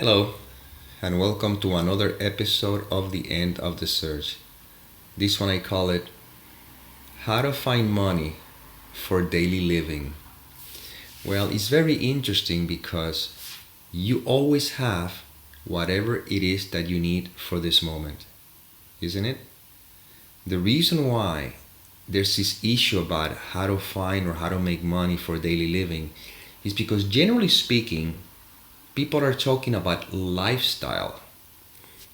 Hello, and welcome to another episode of The End of the Search. This one I call it How to Find Money for Daily Living. Well, it's very interesting because you always have whatever it is that you need for this moment, isn't it? The reason why there's this issue about how to find or how to make money for daily living is because, generally speaking, people are talking about lifestyle.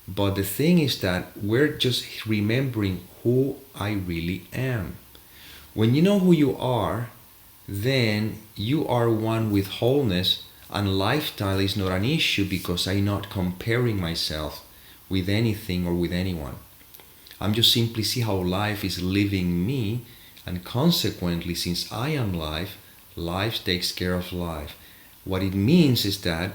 But the thing is that we're just remembering who I really am. When you know who you are, then you are one with wholeness, and lifestyle is not an issue because I'm not comparing myself with anything or with anyone. I'm just simply see how life is living me, and consequently, since I am life, life takes care of life. What it means is that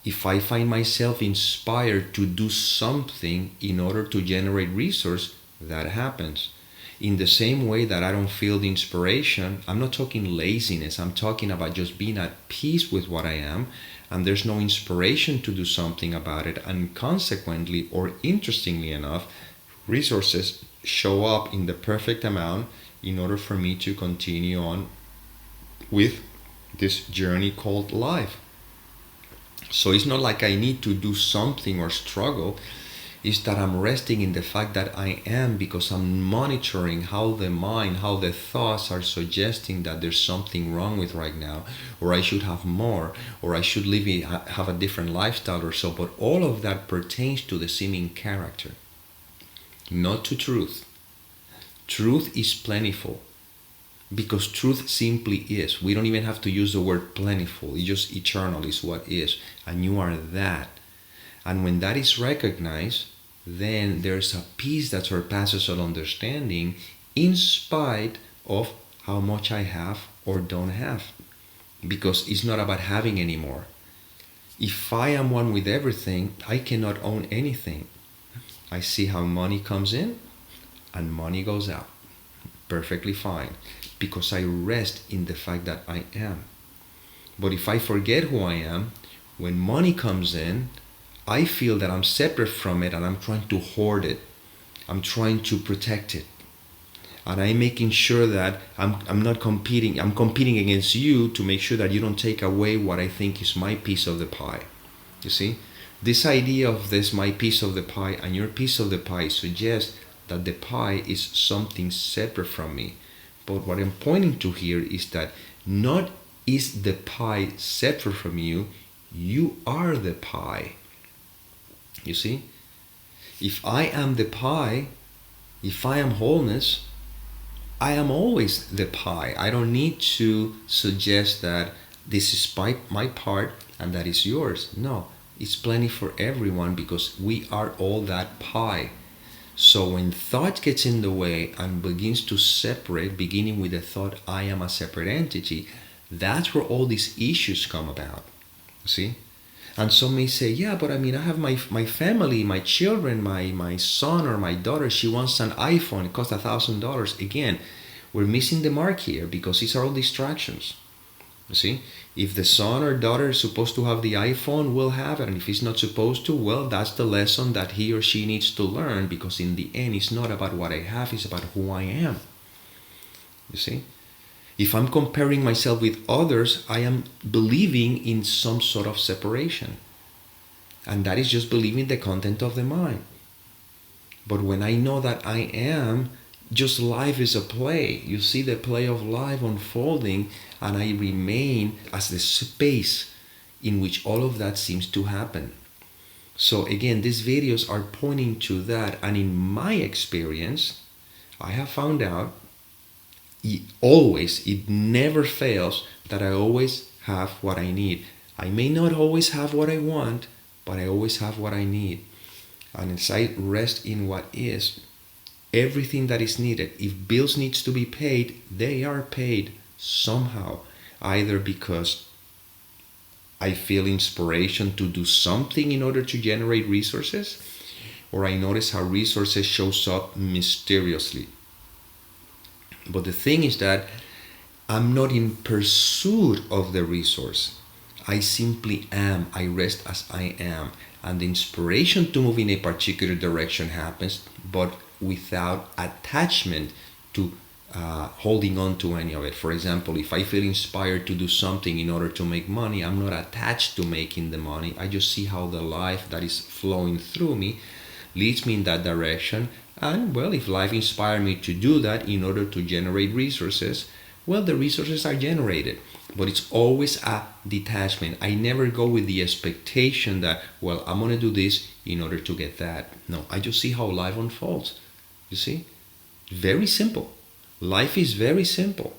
if I find myself inspired to do something in order to generate resource, that happens. In the same way that I don't feel the inspiration, I'm not talking laziness, I'm talking about just being at peace with what I am, and there's no inspiration to do something about it, and consequently, or interestingly enough, resources show up in the perfect amount in order for me to continue on with this journey called life. So it's not like I need to do something or struggle. It's that I'm resting in the fact that I am, because I'm monitoring how the mind, how the thoughts are suggesting that there's something wrong with right now, or I should have more, or I should have a different lifestyle or so. But all of that pertains to the seeming character, not to truth. Truth is plentiful, because truth simply is. We don't even have to use the word plentiful. It's just eternal is what is, and you are that. And when that is recognized, then there's a peace that surpasses all understanding, in spite of how much I have or don't have, because it's not about having anymore. If I am one with everything, I cannot own anything. I see how money comes in and money goes out. Perfectly fine, because I rest in the fact that I am. But if I forget who I am, when money comes in, I feel that I'm separate from it, and I'm trying to hoard it. I'm trying to protect it. And I'm making sure that I'm not competing. I'm competing against you to make sure that you don't take away what I think is my piece of the pie. You see? This idea of this, my piece of the pie and your piece of the pie, suggests that the pie is something separate from me. But what I'm pointing to here is that not is the pie separate from you, you are the pie. You see? If I am the pie, if I am wholeness, I am always the pie. I don't need to suggest that this is my part and that is yours. No, it's plenty for everyone, because we are all that pie. So when thought gets in the way and begins to separate, beginning with the thought I am a separate entity, that's where all these issues come about. See? And some may say, yeah, but I mean, I have my family, my children, my son or my daughter, she wants an iPhone, it costs $1,000. Again, we're missing the mark here, because these are all distractions. You see? If the son or daughter is supposed to have the iPhone, will have it. And if he's not supposed to, well, that's the lesson that he or she needs to learn, because in the end, it's not about what I have, it's about who I am. You see? If I'm comparing myself with others, I am believing in some sort of separation. And that is just believing the content of the mind. But when I know that I am, just life is a play. You see the play of life unfolding, and I remain as the space in which all of that seems to happen. So again, these videos are pointing to that, and in my experience, I have found out it never fails, that I always have what I need. I may not always have what I want, but I always have what I need. And as I rest in what is, everything that is needed, if bills needs to be paid, they are paid somehow, either because I feel inspiration to do something in order to generate resources, or I notice how resources shows up mysteriously. But the thing is that I'm not in pursuit of the resource. I simply am. I rest as I am. And the inspiration to move in a particular direction happens, but without attachment to holding on to any of it. For example, if I feel inspired to do something in order to make money, I'm not attached to making the money. I just see how the life that is flowing through me leads me in that direction. And well, if life inspired me to do that in order to generate resources, well, the resources are generated. But it's always a detachment. I never go with the expectation that, well, I'm going to do this in order to get that. No, I just see how life unfolds. You see? Very simple. Life is very simple.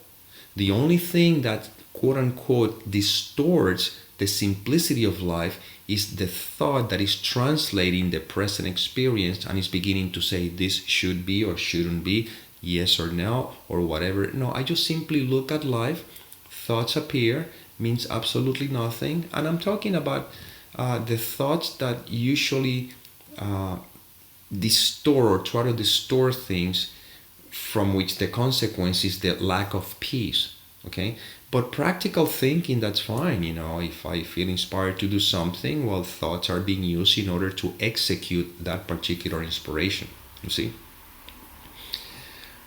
The only thing that, quote unquote, distorts the simplicity of life is the thought that is translating the present experience and is beginning to say this should be or shouldn't be, yes or no, or whatever. No, I just simply look at life. Thoughts appear, means absolutely nothing. And I'm talking about the thoughts that usually distort or try to distort things, from which the consequence is the lack of peace. Okay? But practical thinking, that's fine. If I feel inspired to do something, well, thoughts are being used in order to execute that particular inspiration. You see?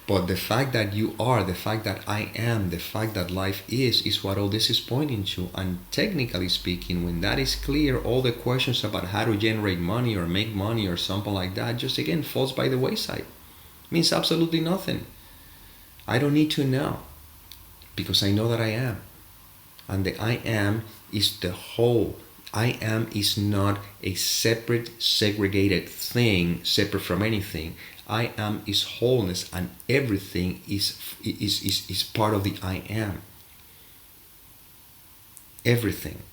But the fact that you are, the fact that I am, the fact that life is what all this is pointing to. And technically speaking, when that is clear, all the questions about how to generate money or make money or something like that just again falls by the wayside. Means absolutely nothing. I don't need to know, because I know that I am. And the I am is the whole. I am is not a separate, segregated thing, separate from anything. I am is wholeness, and everything is part of the I am. Everything.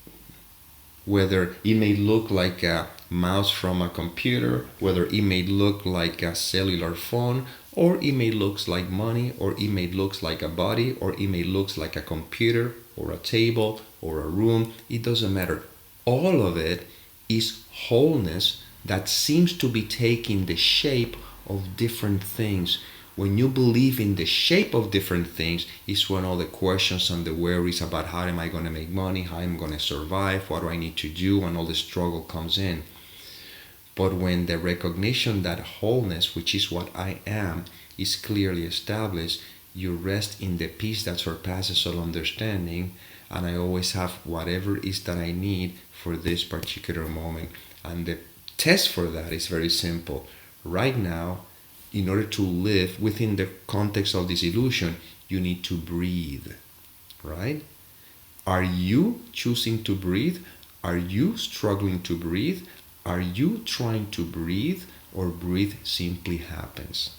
Whether it may look like a mouse from a computer, whether it may look like a cellular phone, or it may look like money, or it may look like a body, or it may look like a computer, or a table, or a room, it doesn't matter. All of it is wholeness that seems to be taking the shape of different things. When you believe in the shape of different things is when all the questions and the worries about how am I going to make money, how am I going to survive, what do I need to do, and all the struggle comes in. But when the recognition that wholeness, which is what I am, is clearly established, you rest in the peace that surpasses all understanding, and I always have whatever it is that I need for this particular moment. And the test for that is very simple. Right now, in order to live within the context of this illusion, you need to breathe, right? Are you choosing to breathe? Are you struggling to breathe? Are you trying to breathe, or breathe simply happens?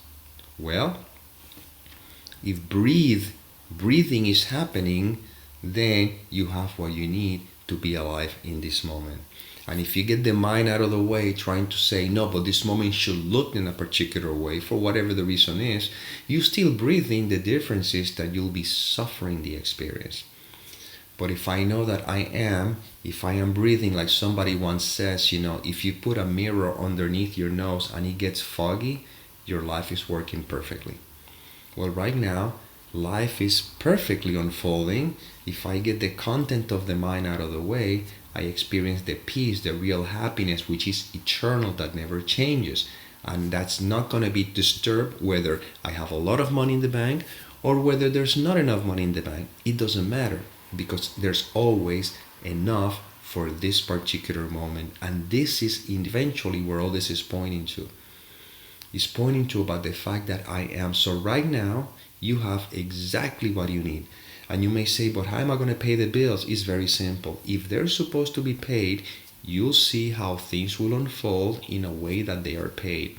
Well, if breathing is happening, then you have what you need to be alive in this moment. And if you get the mind out of the way trying to say, no, but this moment should look in a particular way, for whatever the reason is, you still breathe in. The difference is that you'll be suffering the experience. But if I know that if I am breathing, like somebody once says, if you put a mirror underneath your nose and it gets foggy, your life is working perfectly. Well, right now, life is perfectly unfolding. If I get the content of the mind out of the way, I experience the peace, the real happiness, which is eternal, that never changes. And that's not going to be disturbed whether I have a lot of money in the bank or whether there's not enough money in the bank. It doesn't matter, because there's always enough for this particular moment. And this is eventually where all this is pointing to. It's pointing to about the fact that I am. So right now, you have exactly what you need. And you may say, but how am I going to pay the bills? It's very simple. If they're supposed to be paid, you'll see how things will unfold in a way that they are paid.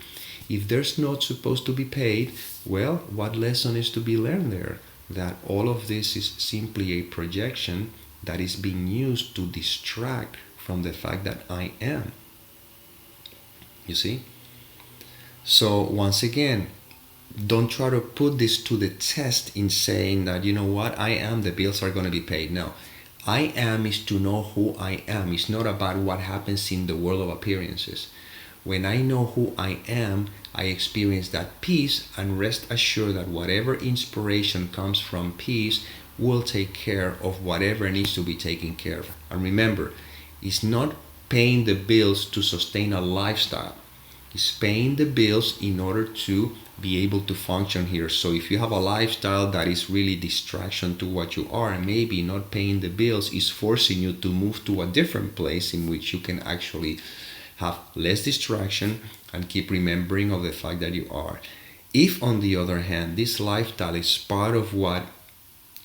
If there's not supposed to be paid, well, what lesson is to be learned there? That all of this is simply a projection that is being used to distract from the fact that I am. You see? So once again, don't try to put this to the test in saying that, you know what, I am, the bills are going to be paid. No, I am is to know who I am. It's not about what happens in the world of appearances. When I know who I am, I experience that peace and rest assured that whatever inspiration comes from peace will take care of whatever needs to be taken care of. And remember, it's not paying the bills to sustain a lifestyle. It's paying the bills in order to be able to function here. So if you have a lifestyle that is really distraction to what you are, and maybe not paying the bills is forcing you to move to a different place in which you can actually have less distraction and keep remembering of the fact that you are. If, on the other hand, this lifestyle is part of what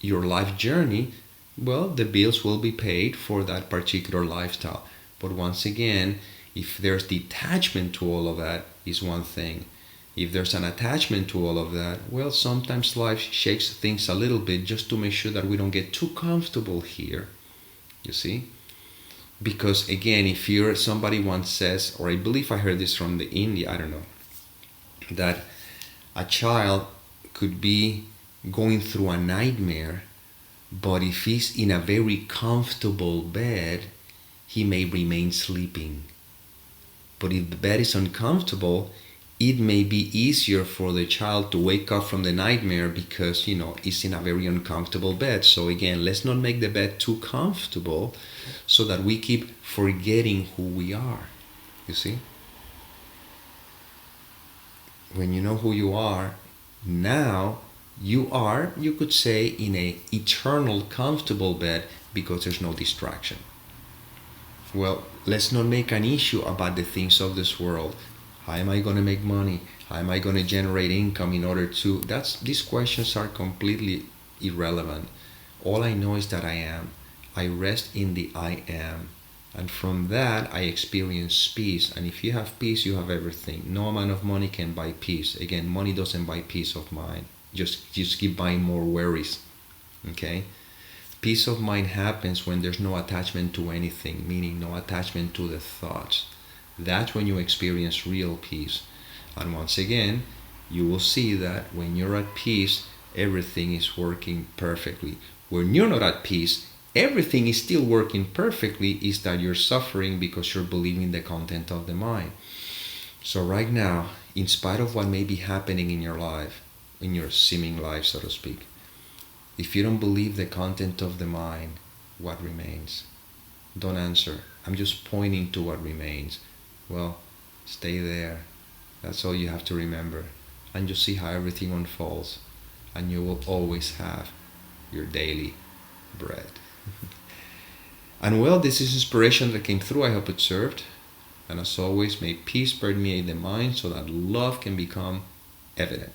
your life journey, well, the bills will be paid for that particular lifestyle. But once again, if there's detachment to all of that, is one thing. If there's an attachment to all of that, well, sometimes life shakes things a little bit just to make sure that we don't get too comfortable here. You see? Because again, if you're somebody once says, or I believe I heard this from the India, I don't know, that a child could be going through a nightmare, but if he's in a very comfortable bed, he may remain sleeping. But if the bed is uncomfortable, it may be easier for the child to wake up from the nightmare because, it's in a very uncomfortable bed. So again, let's not make the bed too comfortable so that we keep forgetting who we are. You see? When you know who you are, now you could say, in a eternal comfortable bed because there's no distraction. Well, let's not make an issue about the things of this world. How am I going to make money? How am I going to generate income in order to... These questions are completely irrelevant. All I know is that I am. I rest in the I am. And from that, I experience peace. And if you have peace, you have everything. No amount of money can buy peace. Again, money doesn't buy peace of mind. Just keep buying more worries. Okay? Peace of mind happens when there's no attachment to anything, meaning no attachment to the thoughts. That's when you experience real peace. And once again, you will see that when you're at peace, everything is working perfectly. When you're not at peace, everything is still working perfectly, is that you're suffering because you're believing the content of the mind. So right now, in spite of what may be happening in your life, in your seeming life, so to speak, if you don't believe the content of the mind, what remains? Don't answer. I'm just pointing to what remains. Well, stay there. That's all you have to remember. And you'll see how everything unfolds. And you will always have your daily bread. And well, this is inspiration that came through. I hope it served. And as always, may peace permeate the mind so that love can become evident.